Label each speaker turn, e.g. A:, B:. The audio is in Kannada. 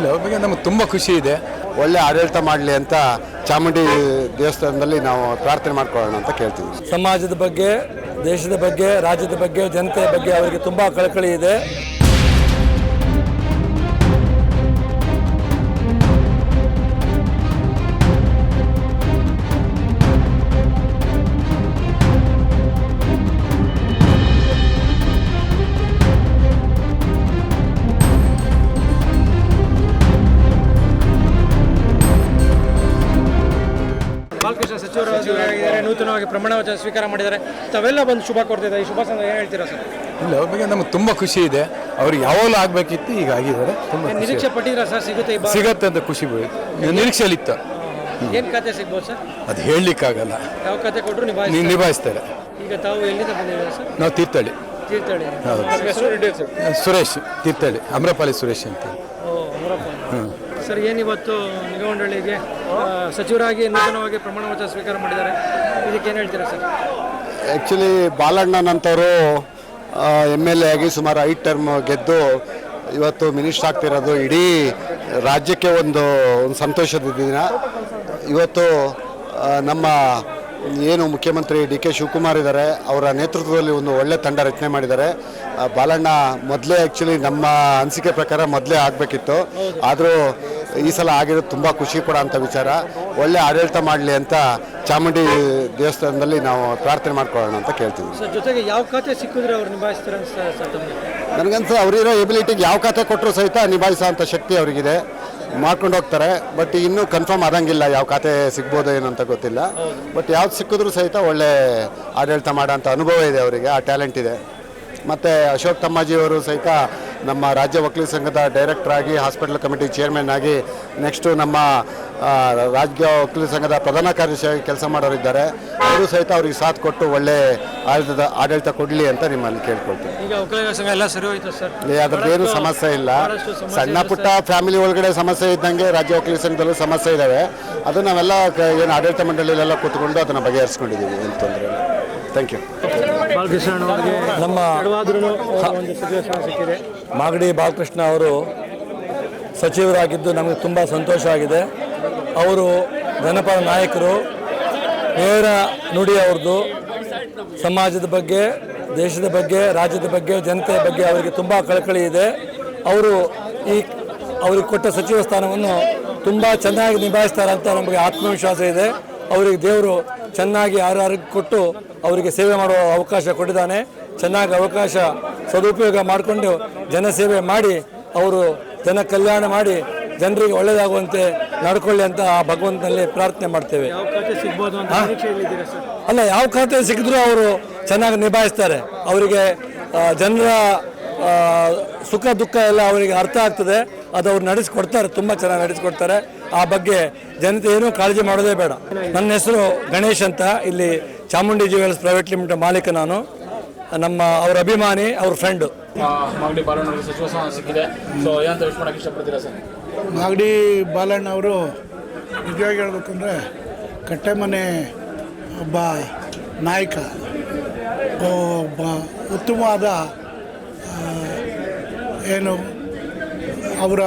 A: ಇಲ್ಲ, ಅವ್ರ ಬಗ್ಗೆ ನಮಗೆ ತುಂಬ ಖುಷಿ ಇದೆ.
B: ಒಳ್ಳೆ ಆಡಳಿತ ಮಾಡಲಿ ಅಂತ ಚಾಮುಂಡಿ ದೇವಸ್ಥಾನದಲ್ಲಿ ನಾವು ಪ್ರಾರ್ಥನೆ ಮಾಡ್ಕೊಳ್ಳೋಣ ಅಂತ ಕೇಳ್ತೀವಿ.
C: ಸಮಾಜದ ಬಗ್ಗೆ, ದೇಶದ ಬಗ್ಗೆ, ರಾಜ್ಯದ ಬಗ್ಗೆ, ಜನತೆಯ ಬಗ್ಗೆ ಅವರಿಗೆ ತುಂಬ ಕಳಕಳಿ ಇದೆ.
D: ಬಾಲಕೃಷ್ಣ ಸಚಿವರಾಗಿದ್ದಾರೆ, ನೂತನವಾಗಿ ಪ್ರಮಾಣ ವಚನ ಸ್ವೀಕಾರ ಮಾಡಿದ್ದಾರೆ. ತಾವೆಲ್ಲ ಬಂದು ಶುಭ ಕೊಡ್ತಿದ್ದಾರೆ. ಈ ಶುಭ ಸಂದರ್ಭ ಏನು ಹೇಳ್ತೀರಾ ಸರ್?
A: ಇಲ್ಲ, ಅವ್ರ ಬಗ್ಗೆ ನಮಗೆ ತುಂಬ ಖುಷಿ ಇದೆ. ಅವ್ರಿಗೆ ಯಾವಾಗಲೂ ಆಗಬೇಕಿತ್ತು, ಈಗ ಆಗಿದ್ದಾರೆ. ತುಂಬ
D: ನಿರೀಕ್ಷೆ ಪಟ್ಟಿದ್ದೀರಾ ಸರ್?
A: ಸಿಗತ್ತೆ ಅಂತ ಖುಷಿ ನಿರೀಕ್ಷೆಯಲ್ಲಿತ್ತು.
D: ಏನು ಖಾತೆ ಸಿಗ್ಬೋದು ಸರ್?
A: ಅದು ಹೇಳಲಿಕ್ಕಾಗಲ್ಲ.
D: ಯಾವ ಖಾತೆ ಕೊಟ್ಟರು
A: ನಿಭಾಯಿಸ್ತಾರೆ.
D: ಈಗ ತಾವು ಎಲ್ಲಿಂದ ಬಂದಿದ್ದೀರಾ ಸರ್?
A: ನಾವು ತೀರ್ಥಹಳ್ಳಿ.
D: ತೀರ್ಥಹಳ್ಳಿ.
A: ಸುರೇಶ್ ತೀರ್ಥಹಳ್ಳಿ, ಅಮ್ರಪಾಲಿ ಸುರೇಶ್ ಅಂತ.
D: ಸರ್, ಏನಿವತ್ತು ನಿಗಮಂಡಳಿಗೆ ಸಚಿವರಾಗಿ ನೂತನವಾಗಿ ಪ್ರಮಾಣ ವಚನ ಸ್ವೀಕಾರ ಮಾಡಿದ್ದಾರೆ, ಇದಕ್ಕೆ ಏನು ಹೇಳ್ತೀರಾ ಸರ್?
B: ಆ್ಯಕ್ಚುಲಿ ಬಾಲಣ್ಣನಂಥವರು MLA ಆಗಿ ಸುಮಾರು 5 ಟರ್ಮ್ ಗೆದ್ದು ಇವತ್ತು ಮಿನಿಸ್ಟರ್ ಆಗ್ತಿರೋದು ಇಡೀ ರಾಜ್ಯಕ್ಕೆ ಒಂದು ಸಂತೋಷದ ದಿನ. ಇವತ್ತು ನಮ್ಮ ಏನು ಮುಖ್ಯಮಂತ್ರಿ DK ಶಿವಕುಮಾರ್ ಇದ್ದಾರೆ, ಅವರ ನೇತೃತ್ವದಲ್ಲಿ ಒಂದು ಒಳ್ಳೆ ತಂಡ ರಚನೆ ಮಾಡಿದ್ದಾರೆ. ಬಾಲಣ್ಣ ಮೊದಲೇ ಆ್ಯಕ್ಚುಲಿ ನಮ್ಮ ಅನಿಸಿಕೆ ಪ್ರಕಾರ ಮೊದಲೇ ಆಗಬೇಕಿತ್ತು, ಆದರೂ ಈ ಸಲ ಆಗಿರೋದು ತುಂಬ ಖುಷಿ ಕೊಡೋಂಥ ವಿಚಾರ. ಒಳ್ಳೆ ಆಡಳಿತ ಮಾಡಲಿ ಅಂತ ಚಾಮುಂಡಿ ದೇವಸ್ಥಾನದಲ್ಲಿ ನಾವು ಪ್ರಾರ್ಥನೆ ಮಾಡ್ಕೊಳ್ಳೋಣ ಅಂತ ಕೇಳ್ತೀವಿ.
D: ಸರ್, ಜೊತೆಗೆ ಯಾವ ಖಾತೆ ಸಿಕ್ಕಿದ್ರೆ ಅವ್ರು ನಿಭಾಯಿಸ್ತಾರೆ
B: ನನಗನ್ಸ ಅವರಿರೋ ಎಬಿಲಿಟಿಗೆ ಯಾವ ಖಾತೆ ಕೊಟ್ಟರು ಸಹಿತ ನಿಭಾಯಿಸೋ ಅಂಥ ಶಕ್ತಿ ಅವರಿಗಿದೆ, ಮಾಡ್ಕೊಂಡು ಹೋಗ್ತಾರೆ. ಬಟ್ ಇನ್ನೂ ಕನ್ಫರ್ಮ್ ಆದಂಗಿಲ್ಲ, ಯಾವ ಖಾತೆ ಸಿಗ್ಬೋದು ಏನಂತ ಗೊತ್ತಿಲ್ಲ. ಬಟ್ ಯಾವ್ದು ಸಿಕ್ಕಿದ್ರೂ ಸಹಿತ ಒಳ್ಳೆ ಆಡಳಿತ ಮಾಡೋಂಥ ಅನುಭವ ಇದೆ ಅವರಿಗೆ, ಆ ಟ್ಯಾಲೆಂಟ್ ಇದೆ. ಮತ್ತು ಅಶೋಕ್ ತಮ್ಮಾಜಿಯವರು ಸಹಿತ ನಮ್ಮ ರಾಜ್ಯ ವಕೀಲ ಸಂಘದ ಡೈರೆಕ್ಟರ್ ಆಗಿ, ಹಾಸ್ಪಿಟಲ್ ಕಮಿಟಿ ಚೇರ್ಮನ್ ಆಗಿ, ನೆಕ್ಸ್ಟು ನಮ್ಮ ರಾಜ್ಯ ವಕೀಲ ಸಂಘದ ಪ್ರಧಾನ ಕಾರ್ಯದರ್ಶಿಯಾಗಿ ಕೆಲಸ ಮಾಡೋರಿದ್ದಾರೆ. ಅವರು ಸಹಿತ ಅವ್ರಿಗೆ ಸಾಥ್ ಕೊಟ್ಟು ಒಳ್ಳೆ ಆಡಳಿತ ಕೊಡಲಿ ಅಂತ ನಿಮ್ಮಲ್ಲಿ ಕೇಳ್ಕೊಳ್ತೀನಿ.
D: ಈಗ ವಕೀಲರ ಸಂಘ ಎಲ್ಲ ಸರಿ ಹೋಯ್ತು ಸರ್?
B: ಅದ್ರದ್ದೇನು ಸಮಸ್ಯೆ ಇಲ್ಲ. ಸಣ್ಣ ಪುಟ್ಟ ಫ್ಯಾಮಿಲಿ ಒಳಗಡೆ ಸಮಸ್ಯೆ ಇದ್ದಂಗೆ ರಾಜ್ಯ ವಕೀಲ ಸಂಘದಲ್ಲೂ ಸಮಸ್ಯೆ ಇದ್ದಾವೆ. ಅದು ನಾವೆಲ್ಲ ಏನು ಆಡಳಿತ ಮಂಡಳಿಯಲ್ಲೆಲ್ಲ ಕೂತ್ಕೊಂಡು ಅದನ್ನು ಬಗೆಹರಿಸ್ಕೊಂಡಿದ್ದೀವಿ, ಏನು ತೊಂದರೆ ಇಲ್ಲ. Thank you.
D: ಬಾಲಕೃಷ್ಣ ಅವರಿಗೆ
C: ನಮ್ಮ
D: ಒಂದು ಸಚಿವ ಸ್ಥಾನ ಸಿಕ್ಕಿದೆ.
C: ಮಾಗಡಿ ಬಾಲಕೃಷ್ಣ ಅವರು ಸಚಿವರಾಗಿದ್ದು ನಮಗೆ ತುಂಬ ಸಂತೋಷ ಆಗಿದೆ. ಅವರು ಜನಪರ ನಾಯಕರು, ನೇರ ನುಡಿ ಅವ್ರದ್ದು. ಸಮಾಜದ ಬಗ್ಗೆ, ದೇಶದ ಬಗ್ಗೆ, ರಾಜ್ಯದ ಬಗ್ಗೆ, ಜನತೆಯ ಬಗ್ಗೆ ಅವರಿಗೆ ತುಂಬ ಕಳಕಳಿ ಇದೆ. ಅವ್ರಿಗೆ ಕೊಟ್ಟ ಸಚಿವ ಸ್ಥಾನವನ್ನು ತುಂಬ ಚೆನ್ನಾಗಿ ನಿಭಾಯಿಸ್ತಾರೆ ಅಂತ ನಮಗೆ ಆತ್ಮವಿಶ್ವಾಸ ಇದೆ. ಅವರಿಗೆ ದೇವರು ಚೆನ್ನಾಗಿ ಆರೋಗ್ಯ ಕೊಟ್ಟು ಅವರಿಗೆ ಸೇವೆ ಮಾಡುವ ಅವಕಾಶ ಕೊಟ್ಟಿದ್ದಾನೆ. ಚೆನ್ನಾಗಿ ಅವಕಾಶ ಸದುಪಯೋಗ ಮಾಡಿಕೊಂಡು ಜನಸೇವೆ ಮಾಡಿ, ಅವರು ಜನ ಕಲ್ಯಾಣ ಮಾಡಿ ಜನರಿಗೆ ಒಳ್ಳೆಯದಾಗುವಂತೆ ನಡ್ಕೊಳ್ಳಿ ಅಂತ ಆ ಭಗವಂತನಲ್ಲಿ ಪ್ರಾರ್ಥನೆ ಮಾಡ್ತೇವೆ. ಅಲ್ಲ, ಯಾವ ಖಾತೆ ಸಿಕ್ಕಿದ್ರೂ ಅವರು ಚೆನ್ನಾಗಿ ನಿಭಾಯಿಸ್ತಾರೆ. ಅವರಿಗೆ ಜನರ ಸುಖ ದುಃಖ ಎಲ್ಲ ಅವರಿಗೆ ಅರ್ಥ ಆಗ್ತದೆ, ಅದು ಅವ್ರು ನಡೆಸಿಕೊಡ್ತಾರೆ, ತುಂಬ ಚೆನ್ನಾಗಿ ನಡೆಸಿಕೊಡ್ತಾರೆ. ಆ ಬಗ್ಗೆ ಜನತೆ ಏನೂ ಕಾಳಜಿ ಮಾಡೋದೇ ಬೇಡ. ನನ್ನ ಹೆಸರು ಗಣೇಶ್ ಅಂತ, ಇಲ್ಲಿ ಚಾಮುಂಡಿ ಜ್ಯುವೆಲ್ಸ್ ಪ್ರೈವೇಟ್ ಲಿಮಿಟೆಡ್ ಮಾಲೀಕ ನಾನು. ಅವ್ರ ಅಭಿಮಾನಿ, ಅವ್ರ ಫ್ರೆಂಡು.
E: ಮಾಗಡಿ ಬಾಲಣ್ಣ ಸಚಿವ ಸ್ಥಾನ ಸಿಕ್ಕಿದೆ, ಸೊ ಏನಂತ ವಿಶ್ ಮಾಡೋಕ್ಕೆ ಇಷ್ಟಪಡ್ತೀರಾ ಸರ್?
F: ಮಾಗಡಿ ಬಾಲಣ್ಣ ಅವರು ನಿಜವಾಗಿ ಹೇಳ್ಬೇಕಂದ್ರೆ ಕಟ್ಟೆಮನೆ ಒಬ್ಬ ನಾಯಕ, ಒಬ್ಬ ಉತ್ತಮವಾದ ಏನು ಅವರ